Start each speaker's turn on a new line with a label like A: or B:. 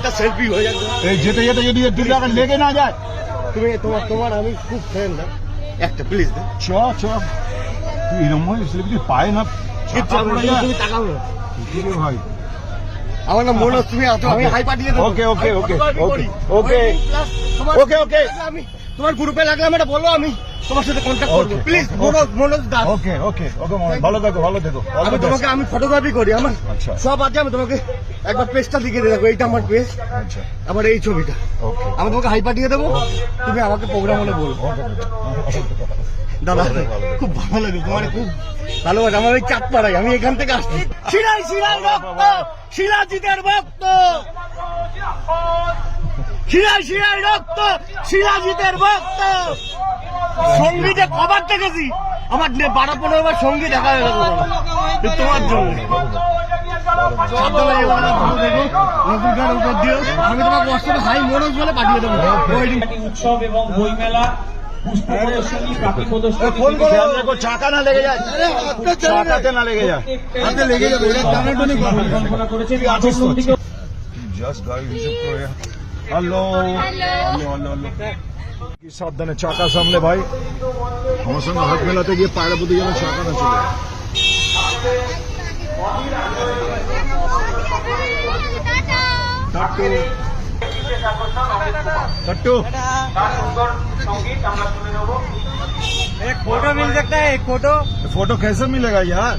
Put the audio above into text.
A: একটা সেলফি হয়ে যাবে।
B: এই যেতে যেতে যদি একটু জায়গা লেগে না যায়।
A: তুমি তোমার আমি খুব ফ্রেন্ড না, একটা প্লিজ দে।
B: চ চ তুই এরকম হয় সেলিব্রিটি পায় না।
A: তুমি তাকাও না
B: কি রে ভাই,
A: আমার নাম মনোজ, তুমি আসো, আমি হাই পাঠিয়ে দেবো।
B: ওকে okay okay okay okay okay ওকে
A: আমি তোমার গ্রুপে লাগলাম, এটা বলো, আমি তোমার সাথে কন্ট্যাক্ট করবো
B: Okay,
A: please.
B: okay.
A: Manoj Das.
B: Okay okay okay ভালো দেখো ভালো দেখো।
A: আমি তোমাকে আমি ফটোগ্রাফি করি, আমার
B: আচ্ছা।
A: সব আছে। আমি তোমাকে একবার পেজটা লিখে দিয়ে দেখো, এইটা আমার পেজ,
B: আচ্ছা
A: আমার এই ছবিটা।
B: ওকে
A: আমি তোমাকে হাই পাঠিয়ে দেবো, তুমি আমাকে প্রোগ্রাম হলে বলবো। দাদা খুব ভালো লাগে, তোমার খুব ভালোবাসা। আমার ওই চাঁদপাড়াই, আমি এখান থেকে আসছি। শিলাই শিলাই রক্ত, শিলাজিতের ভক্ত। শিলাই শিলাই রক্ত, শিলাজিতের ভক্ত। সঙ্গীতে কবার দেখেছি, আমার 12-15 বার সঙ্গীত দেখা হয়ে গেল তোমার জন্য। সাবধানে এবার ভালো দেখো, নতুন গান উপর দিও। আমি তোমাকে হোয়াটসঅ্যাপে হাই মনোজ বলে পাঠিয়ে দেবো।
C: উৎসব এবং বইমেলা, পুষ্প প্রদর্শনী, পাখি প্রদর্শনী,
B: ফোন করো, দেখো চাকা না লেগে যায়, চাকাতে না লেগে যায়, হাতে লেগে যাবে।
C: পরিকল্পনা করেছেন। আজকের দিকে
B: জাস্ট গাড়ি হিসেব করে। হ্যালো হ্যালো হ্যালো হ্যালো, কি সাবধানে, চাকা সামনে ভাই। আমার সঙ্গে হাত মেলাতে গিয়ে পায়রা প্রতি যেন চাকা না চলে যায়। टट्टू
A: एक फोटो मिल सकता है, एक फोटो।
B: फोटो कैसे मिलेगा यार